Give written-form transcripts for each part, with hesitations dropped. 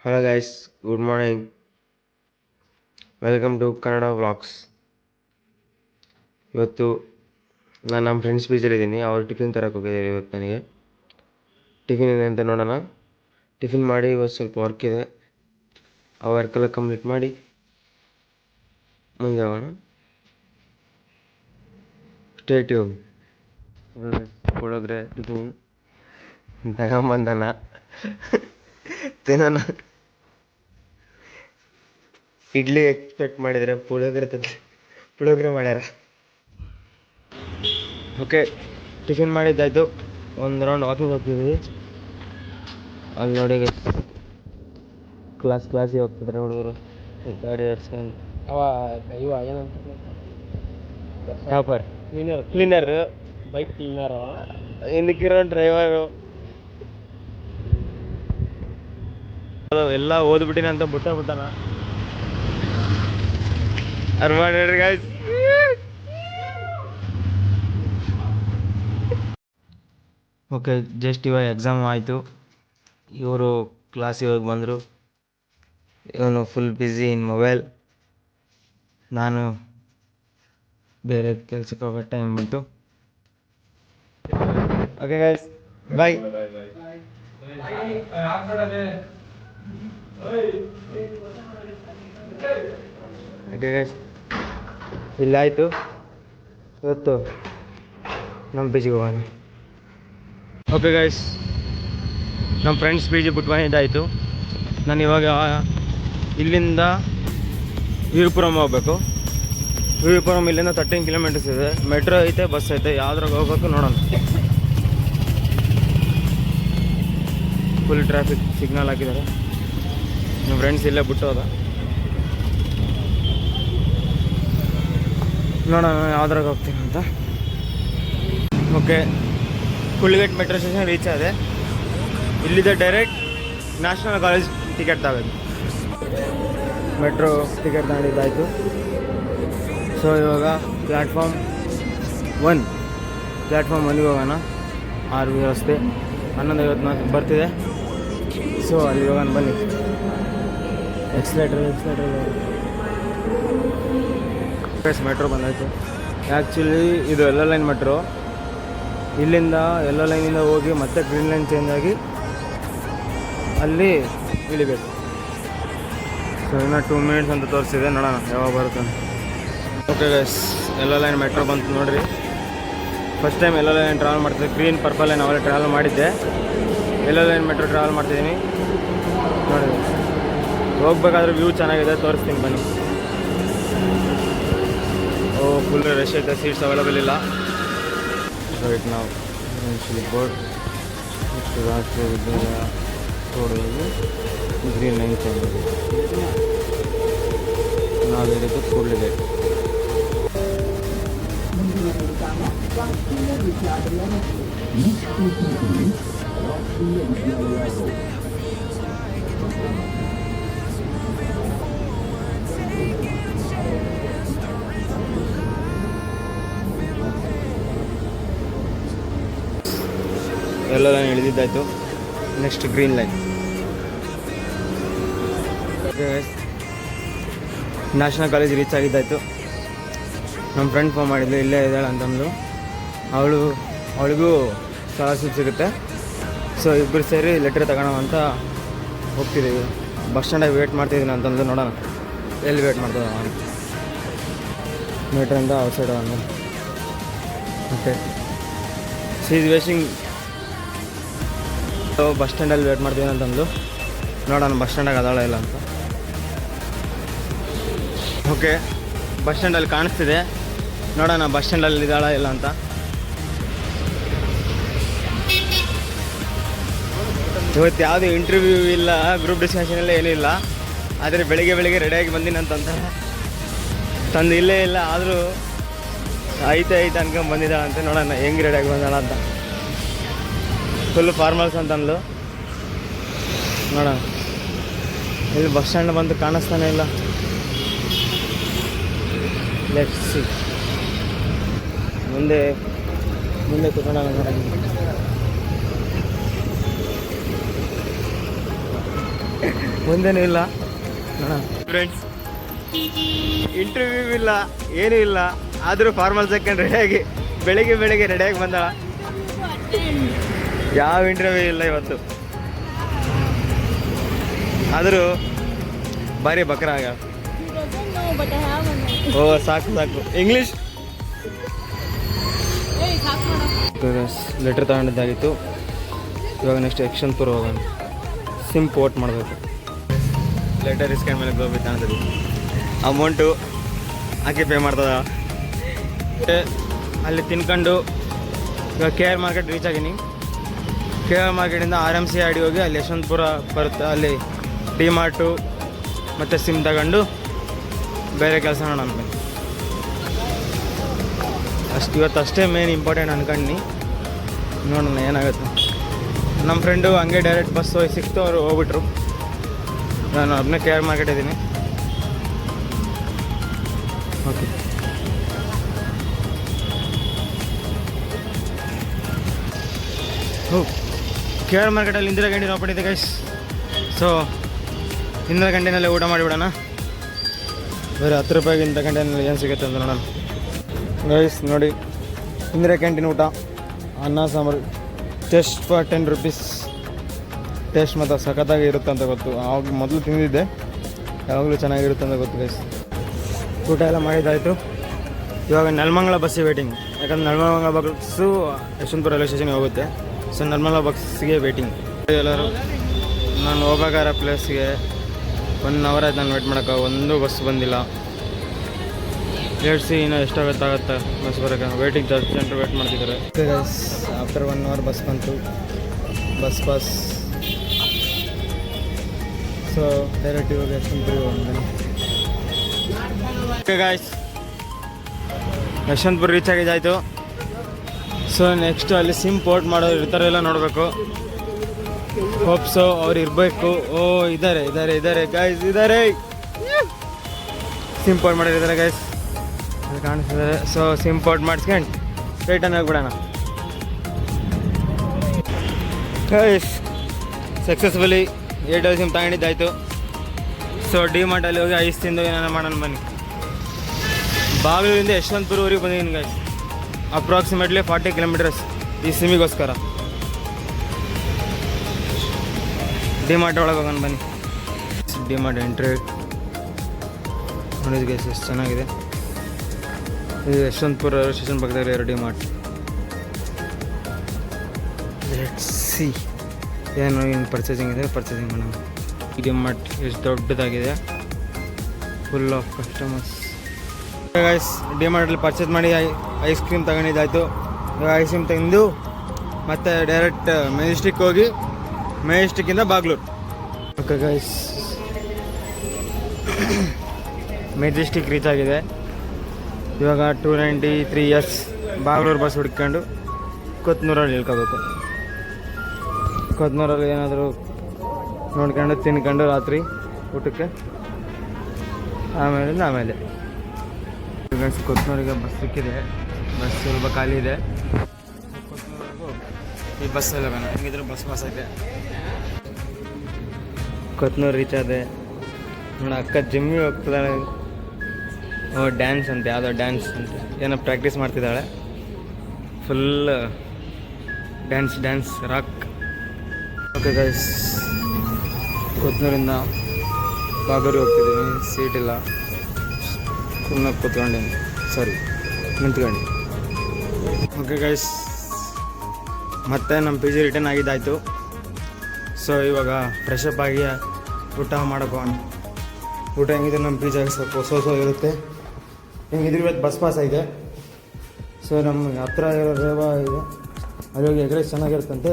Hello guys, good morning. Welcome to Kannada vlogs. ಇವತ್ತು ನಾನು ನಮ್ಮ ಫ್ರೆಂಡ್ಸ್ ಬೀಚಲ್ಲಿದ್ದೀನಿ. ಅವ್ರು ಟಿಫಿನ್ ತರಕ್ಕೆ ಹೋಗಿದ್ದಾರೆ. ಇವತ್ತು ನನಗೆ ಟಿಫಿನ್ ಇದೆ ಅಂತ ನೋಡೋಣ. ಟಿಫಿನ್ ಮಾಡಿ ಇವತ್ತು ಸ್ವಲ್ಪ ವರ್ಕ್ ಇದೆ. ಆ ವರ್ಕೆಲ್ಲ ಕಂಪ್ಲೀಟ್ ಮಾಡಿ ಮುಂದೆ ಹೋಗೋಣ. Stay tune. ಕೊಡೋದ್ರೆ ಟಿಫಿನ್ ತಗೊಂಬಂದನ ತಿನ್ನೋಣ. ಇಡ್ಲಿ ಎಕ್ಸ್ಪೆಕ್ಟ್ ಮಾಡಿದರೆ ಪುಳಿಯೋಗರೆ ಮಾಡ್ಯಾರ. ಓಕೆ, ಟಿಫಿನ್ ಮಾಡಿದ್ದಾಯಿತು. ಒಂದು ರೌಂಡ್ ವಾಕಿಂಗ್ ಹೋಗ್ತಿದ್ವಿ. ಅಲ್ಲಿ ನೋಡಿ ಕ್ಲಾಸಿಗೆ ಹೋಗ್ತಿದ್ರೆ ಹುಡುಗರು ಗಾಡಿ ಆಡ್ಸ್ಕೊಂಡು. ಇವ ಏನಂತ ಯಾವ ಕ್ಲೀನರ್ ಬೈಕ್ ಕ್ಲೀನರು, ಹಿಂದಕ್ಕಿರೋ ಡ್ರೈವರು ಎಲ್ಲ ಓದ್ಬಿಟ್ಟಿನ ಅಂತ ಬಿಟ್ಟಾನ. ಅರ್ಮಾಡ್ರಿ ಗಾಯ್ಸ್. ಓಕೆ, ಜಸ್ಟ್ ಇವಾಗ ಎಕ್ಸಾಮ್ ಆಯಿತು. ಇವರು ಕ್ಲಾಸಿಗೆ ಹೋಗಿ ಬಂದರು. ಇವನು ಫುಲ್ ಬ್ಯುಸಿ ಇನ್ ಮೊಬೈಲ್. ನಾನು ಬೇರೆ ಕೆಲಸಕ್ಕೆ ಹೋಗೋ ಟೈಮ್ ಬಂತು. Okay guys, bye. Okay guys, ಇಲ್ಲಾಯಿತು. ಇವತ್ತು ನಮ್ಮ ಬೀಚಿಗೆ ಹೋಗೋಣ. ಓಕೆ ಗೈಸ್, ನಮ್ಮ ಫ್ರೆಂಡ್ಸ್ ಬೀಚಿಗೆ ಬಿಟ್ಟು ಬಂದಿದ್ದಾಯಿತು. ನಾನು ಇವಾಗ ಇಲ್ಲಿಂದ ವೀರಪುರಂ ಹೋಗ್ಬೇಕು. ವೀರಪುರಂ ಇಲ್ಲಿಂದ 13 ಕಿಲೋಮೀಟರ್ಸ್ ಇದೆ. ಮೆಟ್ರೋ ಐತೆ, ಬಸ್ ಐತೆ, ಯಾವ್ದ್ರಾಗ ಹೋಗ್ಬೇಕು ನೋಡೋಣ. ಫುಲ್ ಟ್ರಾಫಿಕ್ ಸಿಗ್ನಲ್ ಹಾಕಿದ್ದಾರೆ. ನಮ್ಮ ಫ್ರೆಂಡ್ಸ್ ಇಲ್ಲೇ ಬಿಟ್ಟು ಹೋದ. ನೋಡೋಣ ಯಾವ್ದ್ರಾಗ ಹೋಗ್ತೀನಿ ಅಂತ. ಓಕೆ, ಕುಳ್ಳಿಗೇಟ್ ಮೆಟ್ರೋ ಸ್ಟೇಷನ್ ರೀಚ್ ಆದೆ. ಇಲ್ಲಿದೆ ಡೈರೆಕ್ಟ್ ನ್ಯಾಷನಲ್ ಕಾಲೇಜ್ ಟಿಕೆಟ್ ತಗೋದು. ಮೆಟ್ರೋ ಟಿಕೆಟ್ ತಗೊಂಡಿದ್ದಾಯಿತು. ಸೊ ಇವಾಗ ಪ್ಲ್ಯಾಟ್ಫಾರ್ಮ್ 1ಗೆ ಹೋಗೋಣ. RV ರಸ್ತೆ 11:54 ಬರ್ತಿದೆ. ಸೊ ಅಲ್ಲಿ ಹೋಗೋಣ ಬನ್ನಿ. Accelerator metro ಬಂದಾಯಿತು. ಆ್ಯಕ್ಚುಲಿ ಇದು ಎಲ್ಲೋ ಲೈನ್ ಮೆಟ್ರೋ. ಇಲ್ಲಿಂದ ಎಲ್ಲೋ ಲೈನಿಂದ ಹೋಗಿ ಮತ್ತೆ ಗ್ರೀನ್ ಲೈನ್ ಚೇಂಜ್ ಆಗಿ ಅಲ್ಲಿ ಇಳಿಬೇಕು. ಸೊ ಇನ್ನೂ 2 ಮಿನಿಟ್ಸ್ ಅಂತ ತೋರಿಸಿದೆ. ನೋಡೋಣ ಯಾವಾಗ ಬರುತ್ತೆ. ಓಕೆ ಗೈಸ್, ಎಲ್ಲೋ ಲೈನ್ ಮೆಟ್ರೋ ಬಂತು ನೋಡಿರಿ. ಫಸ್ಟ್ ಟೈಮ್ ಎಲ್ಲೋ ಲೈನ್ ಟ್ರಾವೆಲ್ ಮಾಡ್ತಿದ್ದೆ. ಗ್ರೀನ್ ಪರ್ಪಲ್ ಲೈನ್ ಅವೆಲ್ಲ ಟ್ರಾವೆಲ್ ಮಾಡಿದ್ದೆ. ಎಲ್ಲೋ ಲೈನ್ ಮೆಟ್ರೋ ಟ್ರಾವೆಲ್ ಮಾಡ್ತಿದ್ದೀನಿ ನೋಡಿ. ಹೋಗ್ಬೇಕಾದ್ರೆ ವ್ಯೂ ಚೆನ್ನಾಗಿದೆ, ತೋರಿಸ್ತೀನಿ ಬನ್ನಿ. ಫುಲ್ ರಶ್ ಐತೆ, ಸೀಟ್ಸ್ ಅವೈಲೇಬಲ್ ಇಲ್ಲ. ರೈಟ್ ನಾವು ಬೋರ್ಡ್ ರಾಷ್ಟ್ರೀಯ ವಿದ್ಯಾಲಯ ರೋಡಲ್ಲಿ ಗ್ರೀನ್ ಲೈನ್ ಚೇಂಜ್ ಆಗಿದೆ. ನಾವಿರೋದು ಕೂಡ್ಲಿಗೇಟ್. ಎಲ್ಲ ಲೈನ್ ಇಳಿದಿದ್ದಾಯಿತು. Next green line. National college reach ಆಗಿದ್ದಾಯಿತು. ನಮ್ಮ ಫ್ರೆಂಡ್ ಫೋನ್ ಮಾಡಿದ್ಲು, ಇಲ್ಲೇ ಇದ್ದಾಳೆ ಅಂತಂದು. ಅವಳಿಗೂ ಸ್ಕಾಲರ್ಶಿಪ್ ಸಿಗುತ್ತೆ. ಸೊ ಇಬ್ಬರು ಸೇರಿ ಲೆಟ್ರ್ ತಗೋಣ ಅಂತ ಹೋಗ್ತಿದ್ದೀವಿ. ಬಸ್ ಸ್ಟ್ಯಾಂಡಾಗಿ ವೇಟ್ ಮಾಡ್ತಿದ್ದೀನಿ ಅಂತಂದು. ನೋಡೋಣ ಎಲ್ಲಿ ವೇಟ್ ಮಾಡ್ತದೆ ಅಂತ. ಮೀಟ್ರಿಂದ ಔಟ್ಸೈಡ್ ಅವನು. Okay, she's wasting. ಬಸ್ ಸ್ಟ್ಯಾಂಡಲ್ಲಿ ವೇಟ್ ಮಾಡ್ತೀನಿ ಅಂತಂದು. ನೋಡೋಣ ಬಸ್ ಸ್ಟ್ಯಾಂಡಾಗ ಅದಾಳ ಇಲ್ಲ ಅಂತ. ಓಕೆ, ಬಸ್ ಸ್ಟ್ಯಾಂಡಲ್ಲಿ ಕಾಣಿಸ್ತಿದೆ. ನೋಡೋಣ ಬಸ್ ಸ್ಟ್ಯಾಂಡಲ್ಲಿ ಇದ್ದಾಳ ಇಲ್ಲ ಅಂತ. ಇವತ್ತು ಯಾವುದೇ ಇಂಟರ್ವ್ಯೂ ಇಲ್ಲ, ಗ್ರೂಪ್ ಡಿಸ್ಕಷನ್ ಎಲ್ಲ ಏನೂ ಇಲ್ಲ. ಆದರೆ ಬೆಳಿಗ್ಗೆ ರೆಡಿಯಾಗಿ ಬಂದೀನಿ ಅಂತಂತ ತಂದು ಇಲ್ಲೇ ಇಲ್ಲ. ಆದರೂ ಐತೆ ಅನ್ಕೊಂಡು ಬಂದಿದ್ದಾಳಂತೆ. ನೋಡೋಣ ಹೆಂಗೆ ರೆಡಿಯಾಗಿ ಬಂದಾಳ ಅಂತ. ಫುಲ್ ಫಾರ್ಮಲ್ಸ್ ಅಂತಂದ್ಲು. ನೋಡೋಣ. ಇಲ್ಲಿ ಬಸ್ ಸ್ಟ್ಯಾಂಡ್ ಬಂದು ಕಾಣಿಸ್ತಾನೆ ಇಲ್ಲ. Let's see. ಮುಂದೆ ಕೂತ್ಕೊಳ್ಳೋಣ. ಒಂದೇನೂ ಇಲ್ಲ ಫ್ರೆಂಡ್ಸ್, ಇಂಟರ್ವ್ಯೂ ಇಲ್ಲ, ಏನೂ ಇಲ್ಲ, ಆದರೂ ಫಾರ್ಮಲ್ ಸೆಕೆಂಡ್ ರೆಡಿಯಾಗಿ ಬೆಳಿಗ್ಗೆ ರೆಡಿಯಾಗಿ ಬಂದಾಳ. ಯಾವ ಇಂಟರ್ವ್ಯೂ ಇಲ್ಲ ಇವತ್ತು, ಆದರೂ ಭಾರಿ ಬಕ್ರ ಆಗ. ಓ ಸಾಕು ಇಂಗ್ಲೀಷ್. ಲೆಟ್ರ್ ತಗೊಂಡಿದ್ದಾಗಿತ್ತು. ಇವಾಗ ನೆಕ್ಸ್ಟ್ ಯಶವಂತಪುರ ಹೋಗೋಣ. ಸಿಮ್ ಪೋರ್ಟ್ ಮಾಡಬೇಕು. ಲೆಟರ್ ಇಸ್ಕೊಂಡ ಮೇಲೆ ಗೋಬಿ ತಗೊಂಡಿದ್ವಿ. ಅಮೌಂಟು ಆಕೆ ಪೇ ಮಾಡ್ತದ. ಅಲ್ಲಿ ತಿನ್ಕೊಂಡು ಇವಾಗ KR ಮಾರ್ಕೆಟ್ ರೀಚ್ ಆಗೀನಿ. KR ಮಾರ್ಕೆಟಿಂದ RMC ಆಡಿ ಹೋಗಿ ಅಲ್ಲಿ ಯಶವಂತಪುರ ಬರುತ್ತೆ. ಅಲ್ಲಿ ಡಿ ಮಾರ್ಟು ಮತ್ತು ಸಿಮ್ ತಗೊಂಡು ಬೇರೆ ಕೆಲಸ ಮಾಡೋಣ ಅನ್ಕೊಂಡು ಇವತ್ತು ಅಷ್ಟೇ ಮೇನ್ ಇಂಪಾರ್ಟೆಂಟ್ ಅನ್ಕೊಂಡು ನೋಡೋಣ ಏನಾಗುತ್ತೆ. ನಮ್ಮ ಫ್ರೆಂಡು ಹಂಗೆ ಡೈರೆಕ್ಟ್ ಬಸ್ ಹೋಗಿ ಸಿಕ್ತು, ಅವರು ಹೋಗ್ಬಿಟ್ರು. ನಾನು ಅದನ್ನೇ KR ಮಾರ್ಕೆಟ್ ಇದ್ದೀನಿ. ಓಕೆ, KR ಮಾರ್ಕೆಟಲ್ಲಿ ಇಂದಿರಾ ಕ್ಯಾಂಟೀನ್ ಓಪನ್ ಇದೆ ಗೈಸ್. ಸೊ ಇಂದಿರಾ ಕ್ಯಾಂಟೀನಲ್ಲಿ ಊಟ ಮಾಡಿಬಿಡೋಣ. ಬೇರೆ 10 ರೂಪಾಯಿಗೆ ಇಂಥ ಕ್ಯಾಂಟೀನಲ್ಲಿ ಏನು ಸಿಗುತ್ತೆ ಅಂತ ನೋಡೋಣ ಗೈಸ್. ನೋಡಿ, ಇಂದಿರಾ ಕ್ಯಾಂಟೀನ್ ಊಟ, ಅನ್ನ sambar, taste for 10 rupees. Taste ಮತ್ತು ಸಖತ್ತಾಗಿ ಇರುತ್ತೆ ಅಂತ ಗೊತ್ತು. ಆವಾಗ ಮೊದಲು ತಿಂದಿದ್ದೆ, ಯಾವಾಗಲೂ ಚೆನ್ನಾಗಿರುತ್ತೆ ಅಂತ ಗೊತ್ತು ಗೈಸ್. ಊಟ ಎಲ್ಲ ಮಾಡಿದ್ದಾಯಿತು. ಇವಾಗ ನೆಲಮಂಗಲ ಬಸ್ಸಿಗೆ ವೇಟಿಂಗ್. ಯಾಕಂದ್ರೆ ನೆಲಮಂಗಲ ಬಸ್ಸು ಯಶವಂತಪುರ ರೈಲ್ವೆ ಸ್ಟೇಷನ್ಗೆ ಹೋಗುತ್ತೆ. ಸೊ ನೆಲಮಂಗಲ ಬಸ್ಸಿಗೆ ವೇಟಿಂಗ್. ಎಲ್ಲರೂ ನಾನು ಹೋಗಬೇಕಾಗಿರೋ ಪ್ಲೇಸ್ಗೆ 1 ಅವರ್ ಆಯ್ತು ನಾನು ವೇಟ್ ಮಾಡೋಕ್ಕೆ. ಒಂದು ಬಸ್ ಬಂದಿಲ್ಲ. ಸಿ ಇನ್ನೂ ಎಷ್ಟಾಗತ್ತಾಗತ್ತೆ ಬಸ್ ಬರೋಕ್ಕೆ. ವೇಟಿಂಗ್ ಜಾಸ್ತಿ ಜನರು ವೇಟ್ ಮಾಡ್ತಿದ್ದಾರೆ ಗೈಸ್. ಆಫ್ಟರ್ 1 ಅವರ್ ಬಸ್ ಬಂತು. Bus pass. ಸೊ ಡೈರೆಕ್ಟ್ ಇವಾಗ ಯಶವಂತಪುರ ಹೋಗೋಣ. ಓಕೆ ಗಾಯ್ಸ್, ಯಶವಂತಪುರ ರೀಚ್ ಆಗಿದ್ದಾಯಿತು. ಸೊ ನೆಕ್ಸ್ಟು ಅಲ್ಲಿ ಸಿಮ್ ಪೋರ್ಟ್ ಮಾಡೋರು ಇರ್ತಾರೆಲ್ಲ ನೋಡಬೇಕು. ಹೋಪ್ಸು ಅವ್ರು ಇರಬೇಕು. ಓ ಇದ್ದಾರೆ ಗಾಯ್ಸ್, ಇದ್ದಾರೆ. ಸಿಮ್ ಪೋರ್ಟ್ ಮಾಡಿದ್ದಾರೆ ಗೈಸ್, ಅದು ಕಾಣಿಸ್ತಿದ್ದಾರೆ. ಸೊ ಸಿಮ್ ಪೋರ್ಟ್ ಮಾಡಿಸ್ಕೊಂಡು ರಿಟರ್ನ್ ಹೋಗ್ಬಿಡೋಣ ಗೈಸ್. ಸಕ್ಸಸ್ಫುಲಿ ಏರ್ಟೆಲ್ ಸಿಮ್ ತಗೊಂಡಿದ್ದಾಯಿತು. ಸೊ ಡಿ ಮಾರ್ಟಲ್ಲಿ ಹೋಗಿ ಐಸ್ ತಿಂದು ಏನಾರ ಮಾಡೋಣ ಬನ್ನಿ. ಬಾಗಿಲಿಂದ ಯಶವಂತಪುರವರೆಗೆ ಬಂದಿದ್ದೀನಿ ಗೈಸ್. ಅಪ್ರಾಕ್ಸಿಮೇಟ್ಲಿ 40 ಕಿಲೋಮೀಟರ್ಸ್ ಈ ಸಿಮ್ಮಿಗೋಸ್ಕರ. ಡಿ ಮಾರ್ಟ್ ಒಳಗೆ ಹೋಗೋಣ ಬನ್ನಿ. ಡಿ ಮಾರ್ಟ್ ಎಂಟ್ರಿ ನೋಡಿದ ಗೈಸ್, ಎಷ್ಟು ಚೆನ್ನಾಗಿದೆ. ಇದು ಯಶವಂತಪುರ ರೈಲ್ವೆ ಸ್ಟೇಷನ್ ಪಕ್ಕದಲ್ಲಿ ಇರೋ ಡಿ ಮಾರ್ಟ್. ಲೆಟ್ಸ್ ಸಿ ಏನು ಪರ್ಚೇಸಿಂಗ್ ಇದೆ, ಪರ್ಚೇಸಿಂಗ್ ಮಾಡೋಣ. ಈ ಡಿ ಮಾರ್ಟ್ ಎಷ್ಟು ದೊಡ್ಡದಾಗಿದೆ, full of customers guys. D ಮಾರ್ಟಲ್ಲಿ ಪರ್ಚೇಸ್ ಮಾಡಿ ಐಸ್ ಕ್ರೀಮ್ ತಗೊಂಡಿದ್ದಾಯಿತು. ಐಸ್ ಕ್ರೀಮ್ ತೆಗೆದು ಮತ್ತು ಡೈರೆಕ್ಟ್ ಮೆಜೆಸ್ಟಿಕ್ ಹೋಗಿ ಮೆಜೆಸ್ಟಿಕ್ಕಿಂದ Bagalur. Okay guys, Majestic reach ಆಗಿದೆ. ಇವಾಗ 293S ಬಾಗ್ಲೂರು ಬಸ್ ಹುಡ್ಕೊಂಡು ಕೊತ್ನೂರಲ್ಲಿ ಇಳ್ಕೋಬೇಕು. ಕೊತ್ನೂರಲ್ಲಿ ಏನಾದರೂ ನೋಡ್ಕೊಂಡು ತಿನ್ಕೊಂಡು ರಾತ್ರಿ ಊಟಕ್ಕೆ ಆಮೇಲೆ ಗೈಸ್ ಕೊತ್ನೂರಿಗೆ ಬಸ್ ಸಿಕ್ಕಿದೆ. ಬಸ್ ಸ್ವಲ್ಪ ಖಾಲಿ ಇದೆ. ಕೊತ್ನೂರಿಗೂ ಈ ಬಸ್ ಎಲ್ಲ ಬೇಡ, ಹೆಂಗಿದ್ರು ಬಸ್ ಐತೆ. ಕೊತ್ನೂರು ರೀಚ್ ಆದೆ. ನೋಡ ಅಕ್ಕ ಜಿಮ್ಮಿಗೆ ಹೋಗ್ತಿದ್ದಾಳೆ. ಓ ಡ್ಯಾನ್ಸ್ ಅಂತೆ, ಯಾವುದೋ ಡ್ಯಾನ್ಸ್ ಅಂತೆ, ಏನೋ ಪ್ರಾಕ್ಟೀಸ್ ಮಾಡ್ತಿದ್ದಾಳೆ. Full dance rock. Okay guys, ಕೊತ್ನೂರಿಂದ ಬಾಗೂರಿಗೆ ಹೋಗ್ತಿದ್ದೀನಿ. ಸೀಟ್ ಇಲ್ಲ, ಸುಮ್ಮನೆ ಕೂತ್ಕೊಂಡಿದ್ದೀನಿ, ನಿಂತ್ಕೊಂಡು. ಓಕೆ ಗೈಸ್, ಮತ್ತೆ ನಮ್ಮ PG ರಿಟರ್ನ್ ಆಗಿದ್ದಾಯಿತು. ಸೊ ಇವಾಗ ಫ್ರೆಶ್ ಅಪ್ ಆಗಿ ಊಟ ಮಾಡೋಕೋಣ. ಊಟ ಹೆಂಗಿದ್ರೆ ನಮ್ಮ PG ಸ್ವಲ್ಪ ಹೊಸ ಇರುತ್ತೆ. ಹೆಂಗಿದ್ರೆ ಇವತ್ತು ಬಸ್ ಪಾಸ್ ಐತೆ. ಸೊ ನಮ್ಗೆ ಹತ್ರ ಇರೋ ರೇವಾ ಇದೆ, ಅಲ್ಲಿ ಹೋಗಿ ಎಗ್ ರೈಸ್ ಚೆನ್ನಾಗಿರುತ್ತಂತೆ.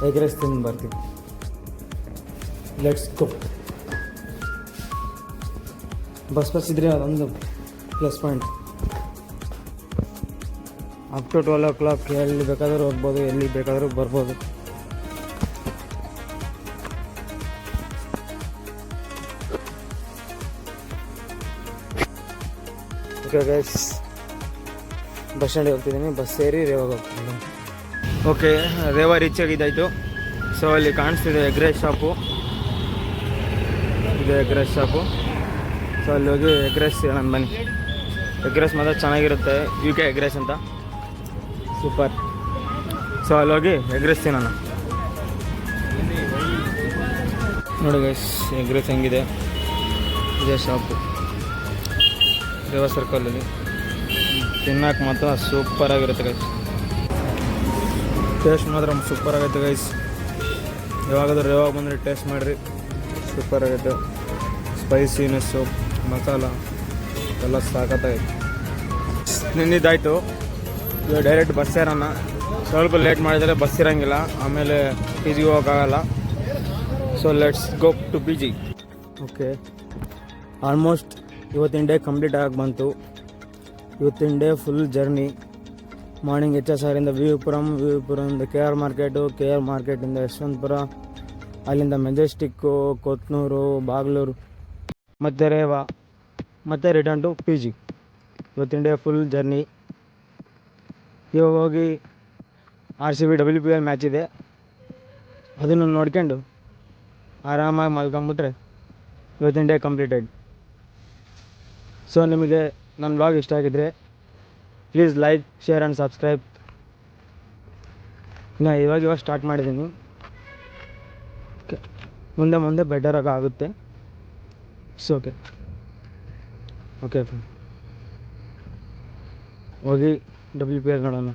ಎಗ್ ರೈಸ್ ತಿಂದು ಬರ್ತೀವಿ. Let's go. ಬಸ್ ಇದ್ರೆ ಅದೊಂದು plus point. Up to 12 o'clock ಎಲ್ಲಿ ಬೇಕಾದರೂ ಹೋಗ್ಬೋದು, ಎಲ್ಲಿ ಬೇಕಾದರೂ ಬರ್ಬೋದು. ಓಕೆ ಗೈಸ್, ಬಸ್ ಸ್ಟ್ಯಾಂಡಿಗೆ ಹೋಗ್ತಿದ್ದೀನಿ. ಬಸ್ ಸೇರಿ ರೇವಾಗ ಹೋಗ್ತಿದ್ದೀನಿ. ಓಕೆ, ರೇವಾ ರೀಚ್ ಆಗಿದ್ದಾಯಿತು. ಸೊ ಅಲ್ಲಿ ಕಾಣಿಸ್ತಿದೆ ಎಗ್ ರೈಸ್ ಶಾಪು. ಇದು ಎಗ್ ರೈಸ್ ಶಾಪು. ಸೊ ಅಲ್ಲಿ ಹೋಗಿ ಎಗ್ ರೈಸ್ ನಾನು ಬನ್ನಿ. ಎಗ್ ರೈಸ್ ಮಾತ್ರ ಚೆನ್ನಾಗಿರುತ್ತೆ, UK ಎಗ್ ರೈಸ್ ಅಂತ, ಸೂಪರ್. ಸೊ ಅಲ್ಲಿ ಹೋಗಿ ಎಗ್ ರೈಸ್ ತಿನ್ನೋಣ. ನೋಡಿ ಗೈಸ್ ಎಗ್ ರೈಸ್ ಹೆಂಗಿದೆ. ಇದೇ ಶಾಪು ರೇವಾ ಸರ್ಕಲಲ್ಲಿ. ತಿನ್ನೋಕೆ ಮಾತ್ರ ಸೂಪರಾಗಿರುತ್ತೆ ಗೈಸ್. ಟೇಸ್ಟ್ ಮಾತ್ರ ಸೂಪರಾಗೈತೆ ಗೈಸ್. ಯಾವಾಗಾದ್ರೂ ರೇವಾಗ ಬಂದರೆ ಟೇಸ್ಟ್ ಮಾಡಿರಿ, ಸೂಪರಾಗೈತೆ. ಸ್ಪೈಸಿನೆಸ್ಸು, ಮಸಾಲ ಎಲ್ಲ ಸಾಕತ್ತಾಗೈತೆ. ನಿನ್ನಿದ್ದಾಯಿತು, ಇವಾಗ ಡೈರೆಕ್ಟ್ ಬಸ್ ಸೇರೋಣ. ಸ್ವಲ್ಪ ಲೇಟ್ ಮಾಡಿದರೆ ಬಸ್ ಇರೋಂಗಿಲ್ಲ, ಆಮೇಲೆ ಪಿ ಜಿಗೆ ಹೋಗೋಕ್ಕಾಗಲ್ಲ. So let's go to PG. Okay, almost ಇವತ್ತಿನ ಡೇ ಕಂಪ್ಲೀಟ್ ಆಗಿ ಬಂತು. ಇವತ್ತಿನ day full journey. Morning HSR ಇಂದ ವಿವಿಪುರದಿಂದ KR ಮಾರ್ಕೆಟು, KR ಮಾರ್ಕೆಟಿಂದ ಯಶವಂತಪುರ, ಅಲ್ಲಿಂದ ಮೆಜೆಸ್ಟಿಕ್ಕು, ಕೊತ್ನೂರು, ಬಾಗ್ಲೂರು, ಮತ್ತು ರೇವಾ, ಮತ್ತು ರಿಟರ್ನ್ ಟು PG. ಇವತ್ತಿನ ಡೇ ಫುಲ್ ಜರ್ನಿ. ಇವಾಗ ಹೋಗಿ RCB WPL ಮ್ಯಾಚ್ ಇದೆ, ಅದನ್ನು ನೋಡ್ಕೊಂಡು ಆರಾಮಾಗಿ ಮಲ್ಕೊಂಬಿಟ್ರೆ ಇವತ್ತಿನ ಡೇ ಕಂಪ್ಲೀಟೆಡ್. ಸೊ ನಿಮಗೆ ನನ್ನ ವ್ಲಾಗ್ ಇಷ್ಟ ಆಗಿದ್ದರೆ please like, share and subscribe. ಇನ್ನು ಇವಾಗ ಸ್ಟಾರ್ಟ್ ಮಾಡಿದ್ದೀನಿ, ಮುಂದೆ ಬೆಟರಾಗಿ ಆಗುತ್ತೆ. ಸೊ ಓಕೆ ಹೋಗಿ WPL ನೋಡೋಣ.